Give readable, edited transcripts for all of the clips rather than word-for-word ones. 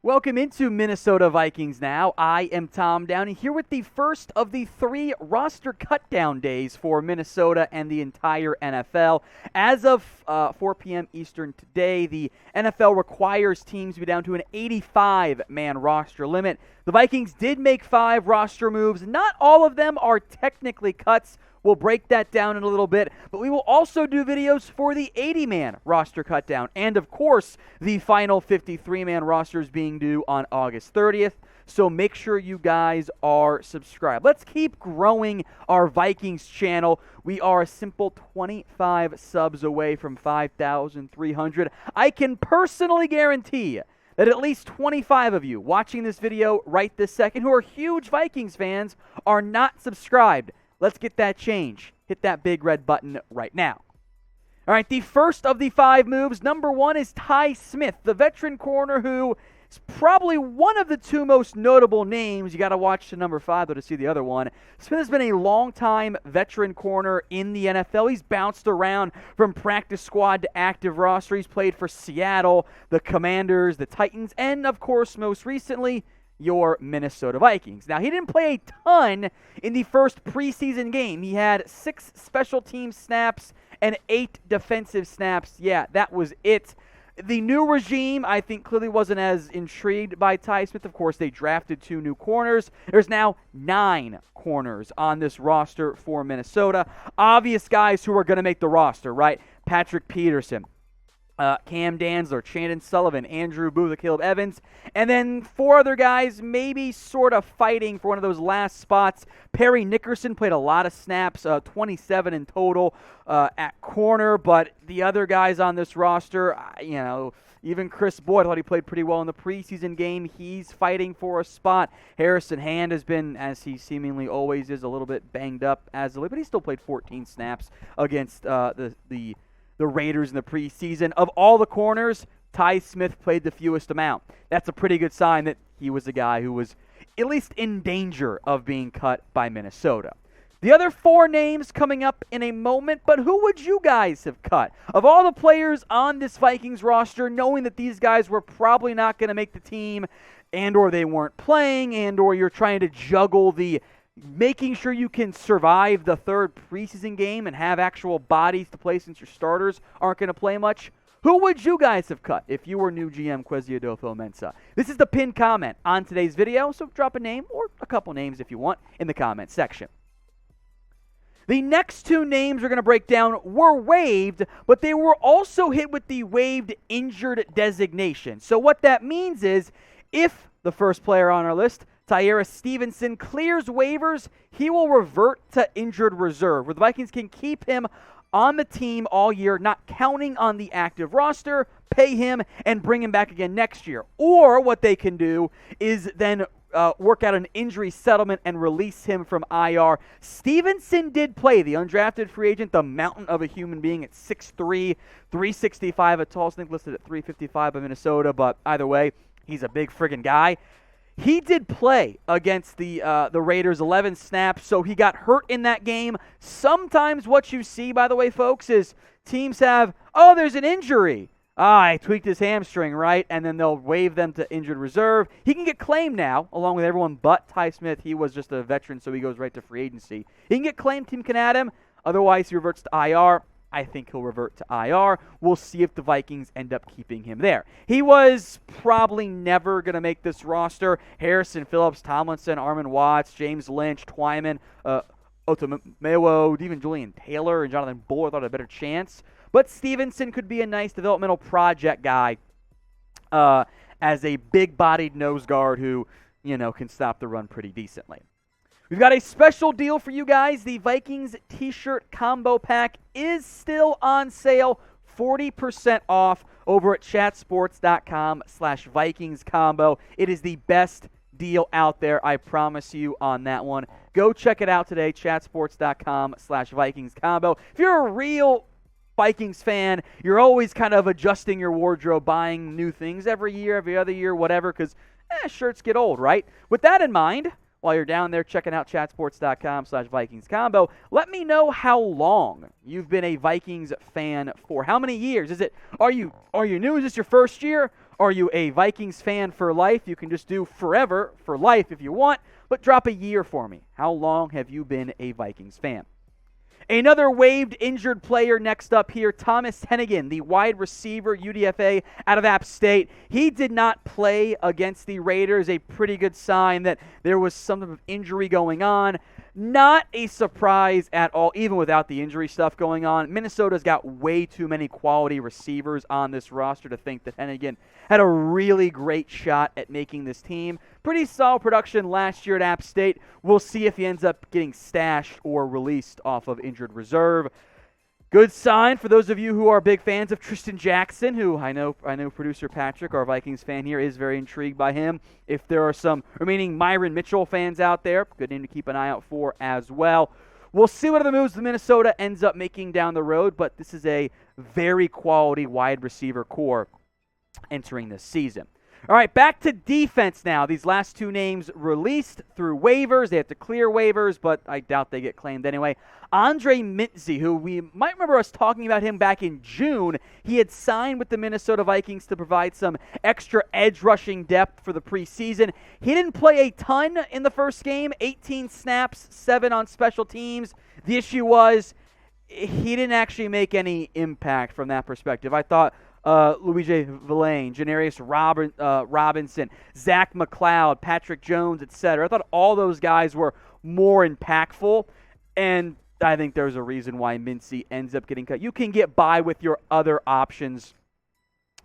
Welcome into Minnesota Vikings Now. I am Tom Downey here with the first of the 3 roster cutdown days for Minnesota and the entire NFL. As of 4 p.m. Eastern today, the NFL requires teams to be down to an 85-man roster limit. The Vikings did make 5 roster moves. Not all of them are technically cuts. We'll break that down in a little bit, but we will also do videos for the 80-man roster cutdown. And, of course, the final 53-man roster is being due on August 30th, so make sure you guys are subscribed. Let's keep growing our Vikings channel. We are a simple 25 subs away from 5,300. I can personally guarantee that at least 25 of you watching this video right this second who are huge Vikings fans are not subscribed. Let's get that change. Hit that big red button right now. All right, the first of the 5 moves, number 1 is Tye Smith, the veteran corner who is probably one of the 2 most notable names. You got to watch the number 5, though, to see the other one. Smith has been a long-time veteran corner in the NFL. He's bounced around from practice squad to active roster. He's played for Seattle, the Commanders, the Titans, and, of course, most recently, your Minnesota Vikings. Now, he didn't play a ton in the first preseason game. He had 6 special team snaps and 8 defensive snaps. Yeah, that was it. The new regime, I think, clearly wasn't as intrigued by Tye Smith. Of course, they drafted 2 new corners. There's now 9 corners on this roster for Minnesota. Obvious guys who are going to make the roster, right? Patrick Peterson, Cam Dantzler, Chandon Sullivan, Andrew Booth, Caleb Evans, and then 4 other guys maybe sort of fighting for one of those last spots. Perry Nickerson played a lot of snaps, 27 in total at corner, but the other guys on this roster, even Chris Boyd, I thought he played pretty well in the preseason game. He's fighting for a spot. Harrison Hand has been, as he seemingly always is, a little bit banged up as of late, but he still played 14 snaps against the Raiders in the preseason. Of all the corners, Tye Smith played the fewest amount. That's a pretty good sign that he was a guy who was at least in danger of being cut by Minnesota. The other 4 names coming up in a moment, but who would you guys have cut? Of all the players on this Vikings roster, knowing that these guys were probably not going to make the team, and or they weren't playing, and or you're trying to juggle the making sure you can survive the 3rd preseason game and have actual bodies to play since your starters aren't going to play much, who would you guys have cut if you were new GM Kwesi-Adofo Mensah? This is the pinned comment on today's video, so drop a name or a couple names if you want in the comment section. The next 2 names we're going to break down were waived, but they were also hit with the waived injured designation. So what that means is if the first player on our list, Tyree Stevenson, clears waivers, he will revert to injured reserve, where the Vikings can keep him on the team all year, not counting on the active roster, pay him, and bring him back again next year. Or what they can do is then work out an injury settlement and release him from IR. Stevenson did play, the undrafted free agent, the mountain of a human being at 6'3", 365 at tallest, I think listed at 355 by Minnesota, but either way, he's a big friggin' guy. He did play against the Raiders, 11 snaps, so he got hurt in that game. Sometimes what you see, by the way, folks, is teams have, there's an injury. I tweaked his hamstring, right? And then they'll waive them to injured reserve. He can get claimed now, along with everyone but Tye Smith. He was just a veteran, so he goes right to free agency. He can get claimed, team can add him. Otherwise, he reverts to IR. I think he'll revert to IR. We'll see if the Vikings end up keeping him there. He was probably never going to make this roster. Harrison Phillips, Tomlinson, Armin Watts, James Lynch, Twyman, Otomewo, even Julian Taylor and Jonathan Bull thought had a better chance. But Stevenson could be a nice developmental project guy as a big-bodied nose guard who, can stop the run pretty decently. We've got a special deal for you guys. The Vikings t-shirt combo pack is still on sale, 40% off over at chatsports.com/Vikings combo. It is the best deal out there, I promise you on that one. Go check it out today, chatsports.com/Vikings combo. If you're a real Vikings fan, you're always kind of adjusting your wardrobe, buying new things every year, every other year, whatever, because shirts get old, right? With that in mind, while you're down there checking out chatsports.com/Vikings combo, let me know how long you've been a Vikings fan for. How many years? Are you new? Is this your first year? Are you a Vikings fan for life? You can just do forever for life if you want, but drop a year for me. How long have you been a Vikings fan? Another waived injured player next up here, Thomas Hennigan, the wide receiver, UDFA out of App State. He did not play against the Raiders, a pretty good sign that there was some sort of injury going on. Not a surprise at all, even without the injury stuff going on. Minnesota's got way too many quality receivers on this roster to think that Hennigan had a really great shot at making this team. Pretty solid production last year at App State. We'll see if he ends up getting stashed or released off of injured reserve. Good sign for those of you who are big fans of Tristan Jackson, who I know producer Patrick, our Vikings fan here, is very intrigued by him. If there are some remaining Myron Mitchell fans out there, good name to keep an eye out for as well. We'll see what other moves Minnesota ends up making down the road, but this is a very quality wide receiver core entering this season. All right, back to defense now. These last two names released through waivers. They have to clear waivers, but I doubt they get claimed anyway. Andre Mintze, who we might remember us talking about him back in June. He had signed with the Minnesota Vikings to provide some extra edge rushing depth for the preseason. He didn't play a ton in the first game, 18 snaps, 7 on special teams. The issue was he didn't actually make any impact from that perspective. I thought Louis J. Villain, Janarius Robinson, Zach McLeod, Patrick Jones, etc. I thought all those guys were more impactful, and I think there's a reason why Mintze ends up getting cut. You can get by with your other options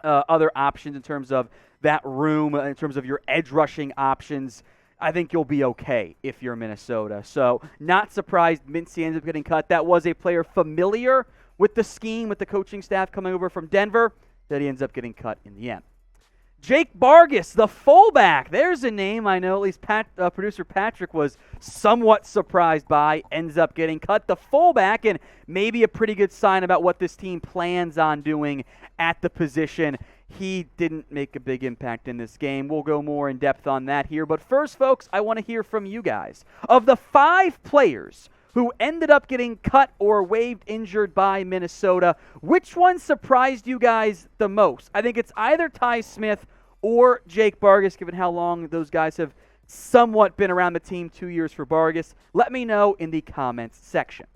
in terms of that room, in terms of your edge rushing options. I think you'll be okay if you're Minnesota. So not surprised Mintze ends up getting cut. That was a player familiar with the scheme, with the coaching staff coming over from Denver, that he ends up getting cut in the end. Jake Bargas, the fullback. There's a name I know at least producer Patrick was somewhat surprised by. Ends up getting cut. The fullback, and maybe a pretty good sign about what this team plans on doing at the position. He didn't make a big impact in this game. We'll go more in depth on that here. But first, folks, I want to hear from you guys. Of the 5 players who ended up getting cut or waived injured by Minnesota, which one surprised you guys the most? I think it's either Tye Smith or Jake Bargas, given how long those guys have somewhat been around the team, 2 years for Bargas. Let me know in the comments section.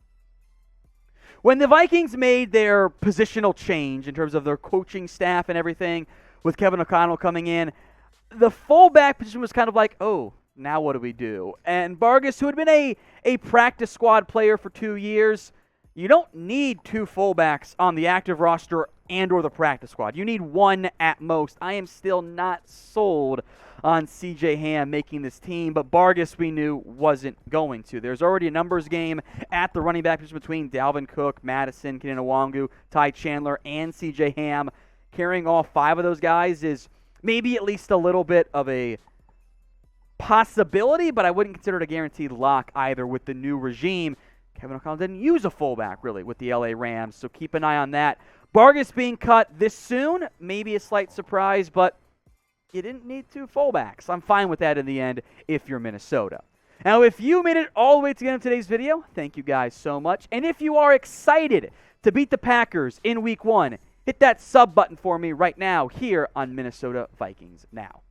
When the Vikings made their positional change in terms of their coaching staff and everything, with Kevin O'Connell coming in, the fullback position was kind of like, oh, now what do we do? And Bargas, who had been a practice squad player for 2 years, you don't need 2 fullbacks on the active roster and or the practice squad. You need 1 at most. I am still not sold on C.J. Ham making this team, but Bargas we knew wasn't going to. There's already a numbers game at the running back position between Dalvin Cook, Madison, Kenan Nwangu, Ty Chandler, and C.J. Ham. Carrying all 5 of those guys is maybe at least a little bit of a possibility, but I wouldn't consider it a guaranteed lock either with the new regime. Kevin O'Connell didn't use a fullback, really, with the LA Rams, so keep an eye on that. Bargas being cut this soon, maybe a slight surprise, but you didn't need 2 fullbacks. I'm fine with that in the end if you're Minnesota. Now, if you made it all the way to the end of today's video, thank you guys so much. And if you are excited to beat the Packers in Week 1, hit that sub button for me right now here on Minnesota Vikings Now.